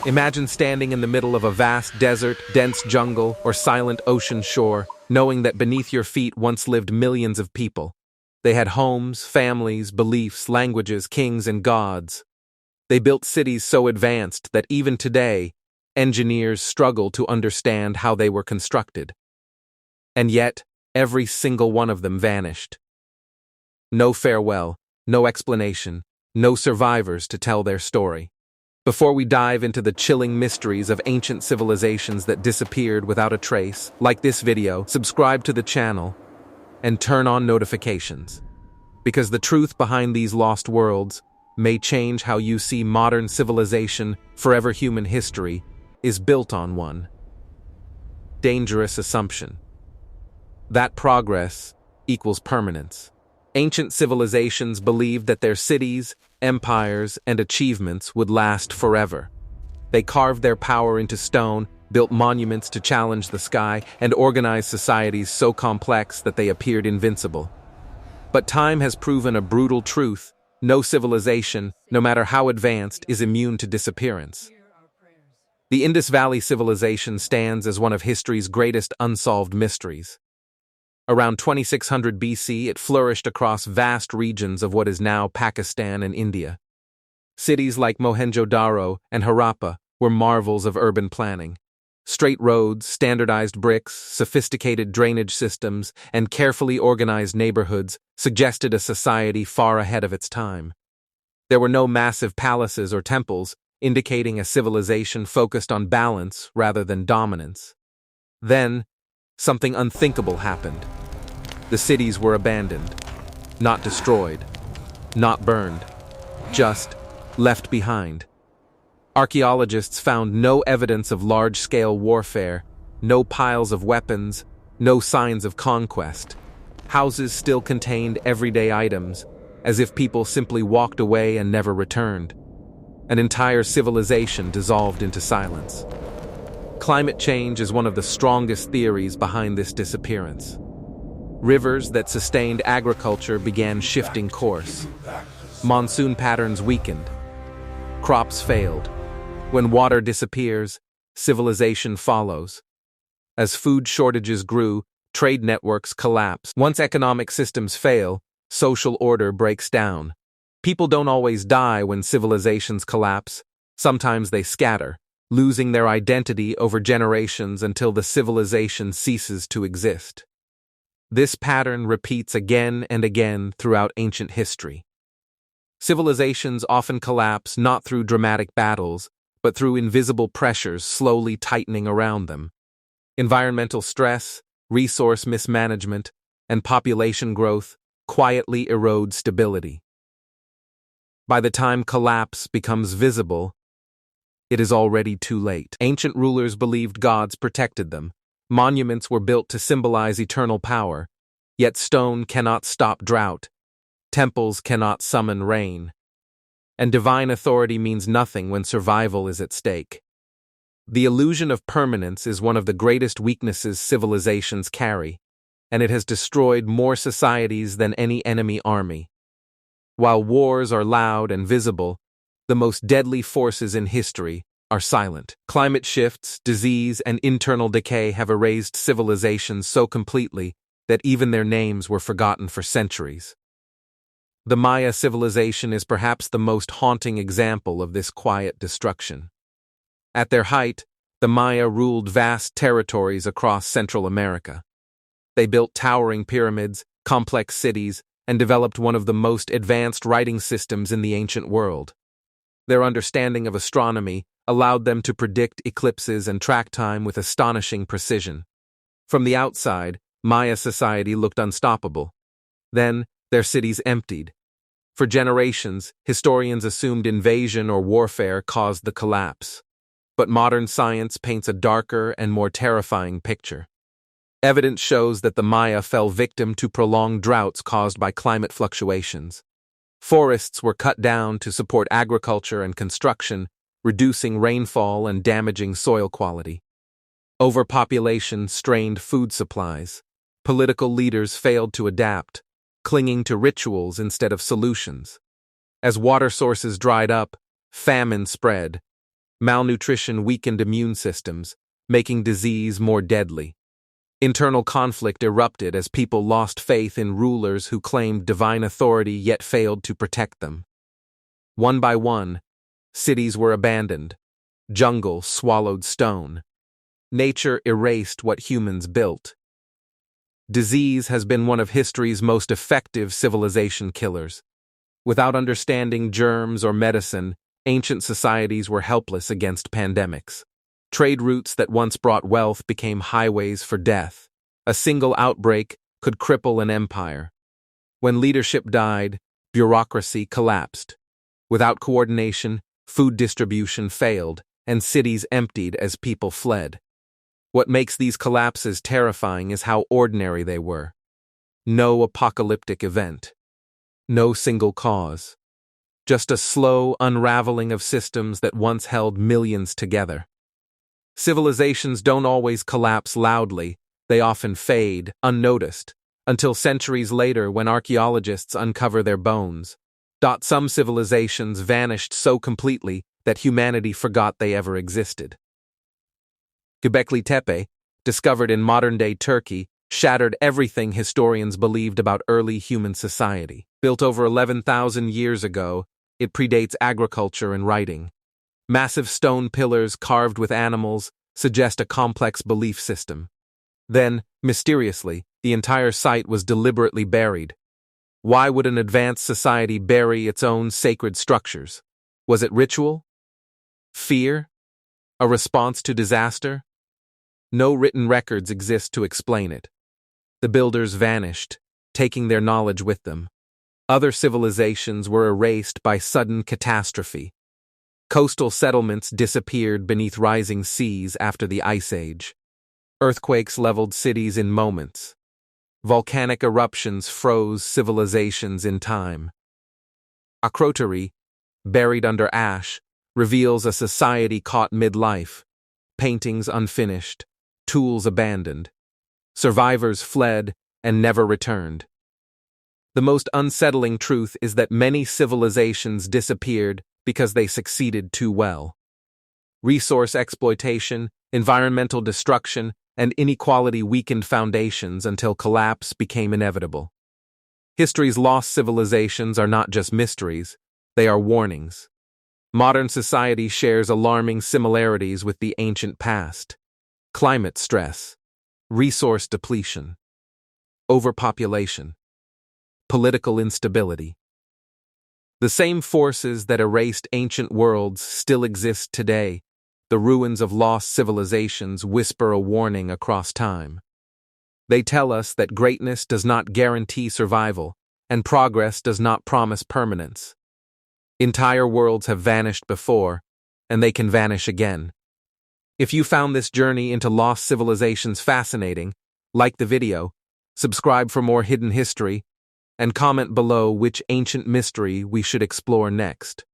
Imagine standing in the middle of a vast desert, dense jungle, or silent ocean shore, knowing that beneath your feet once lived millions of people. They had homes, families, beliefs, languages, kings, and gods. They built cities so advanced that even today, engineers struggle to understand how they were constructed. And yet, every single one of them vanished. No farewell, no explanation, no survivors to tell their story. Before we dive into the chilling mysteries of ancient civilizations that disappeared without a trace, like this video, subscribe to the channel, and turn on notifications. Because the truth behind these lost worlds may change how you see modern civilization. Forever human history is built on one dangerous assumption: that progress equals permanence. Ancient civilizations believed that their cities, empires, and achievements would last forever. They carved their power into stone, built monuments to challenge the sky, and organized societies so complex that they appeared invincible. But time has proven a brutal truth: no civilization, no matter how advanced, is immune to disappearance. The Indus Valley Civilization stands as one of history's greatest unsolved mysteries. Around 2600 BC, it flourished across vast regions of what is now Pakistan and India. Cities like Mohenjo-Daro and Harappa were marvels of urban planning. Straight roads, standardized bricks, sophisticated drainage systems, and carefully organized neighborhoods suggested a society far ahead of its time. There were no massive palaces or temples, indicating a civilization focused on balance rather than dominance. Then, something unthinkable happened. The cities were abandoned, not destroyed, not burned, just left behind. Archaeologists found no evidence of large-scale warfare, no piles of weapons, no signs of conquest. Houses still contained everyday items, as if people simply walked away and never returned. An entire civilization dissolved into silence. Climate change is one of the strongest theories behind this disappearance. Rivers that sustained agriculture began shifting course. Monsoon patterns weakened. Crops failed. When water disappears, civilization follows. As food shortages grew, trade networks collapsed. Once economic systems fail, social order breaks down. People don't always die when civilizations collapse. Sometimes they scatter, losing their identity over generations until the civilization ceases to exist. This pattern repeats again and again throughout ancient history. Civilizations often collapse not through dramatic battles, but through invisible pressures slowly tightening around them. Environmental stress, resource mismanagement, and population growth quietly erode stability. By the time collapse becomes visible, it is already too late. Ancient rulers believed gods protected them. Monuments were built to symbolize eternal power, yet stone cannot stop drought. Temples cannot summon rain. And divine authority means nothing when survival is at stake. The illusion of permanence is one of the greatest weaknesses civilizations carry, and it has destroyed more societies than any enemy army. While wars are loud and visible, the most deadly forces in history are silent. Climate shifts, disease, and internal decay have erased civilizations so completely that even their names were forgotten for centuries. The Maya civilization is perhaps the most haunting example of this quiet destruction. At their height, the Maya ruled vast territories across Central America. They built towering pyramids, complex cities, and developed one of the most advanced writing systems in the ancient world. Their understanding of astronomy allowed them to predict eclipses and track time with astonishing precision. From the outside, Maya society looked unstoppable. Then, their cities emptied. For generations, historians assumed invasion or warfare caused the collapse. But modern science paints a darker and more terrifying picture. Evidence shows that the Maya fell victim to prolonged droughts caused by climate fluctuations. Forests were cut down to support agriculture and construction, reducing rainfall and damaging soil quality. Overpopulation strained food supplies. Political leaders failed to adapt, clinging to rituals instead of solutions. As water sources dried up, famine spread. Malnutrition weakened immune systems, making disease more deadly. Internal conflict erupted as people lost faith in rulers who claimed divine authority yet failed to protect them. One by one, cities were abandoned. Jungle swallowed stone. Nature erased what humans built. Disease has been one of history's most effective civilization killers. Without understanding germs or medicine, ancient societies were helpless against pandemics. Trade routes that once brought wealth became highways for death. A single outbreak could cripple an empire. When leadership died, bureaucracy collapsed. Without coordination, food distribution failed, and cities emptied as people fled. What makes these collapses terrifying is how ordinary they were. No apocalyptic event. No single cause. Just a slow unraveling of systems that once held millions together. Civilizations don't always collapse loudly, they often fade, unnoticed, until centuries later when archaeologists uncover their bones. Some civilizations vanished so completely that humanity forgot they ever existed. Göbekli Tepe, discovered in modern-day Turkey, shattered everything historians believed about early human society. Built over 11,000 years ago, it predates agriculture and writing. Massive stone pillars carved with animals suggest a complex belief system. Then, mysteriously, the entire site was deliberately buried. Why would an advanced society bury its own sacred structures? Was it ritual? Fear? A response to disaster? No written records exist to explain it. The builders vanished, taking their knowledge with them. Other civilizations were erased by sudden catastrophe. Coastal settlements disappeared beneath rising seas after the Ice Age. Earthquakes leveled cities in moments. Volcanic eruptions froze civilizations in time. Akrotiri, buried under ash, reveals a society caught midlife. Paintings unfinished, tools abandoned. Survivors fled and never returned. The most unsettling truth is that many civilizations disappeared because they succeeded too well. Resource exploitation, environmental destruction, and inequality weakened foundations until collapse became inevitable. History's lost civilizations are not just mysteries, they are warnings. Modern society shares alarming similarities with the ancient past. Climate stress, resource depletion, overpopulation, political instability. The same forces that erased ancient worlds still exist today. The ruins of lost civilizations whisper a warning across time. They tell us that greatness does not guarantee survival, and progress does not promise permanence. Entire worlds have vanished before, and they can vanish again. If you found this journey into lost civilizations fascinating, like the video, subscribe for more hidden history, and comment below which ancient mystery we should explore next.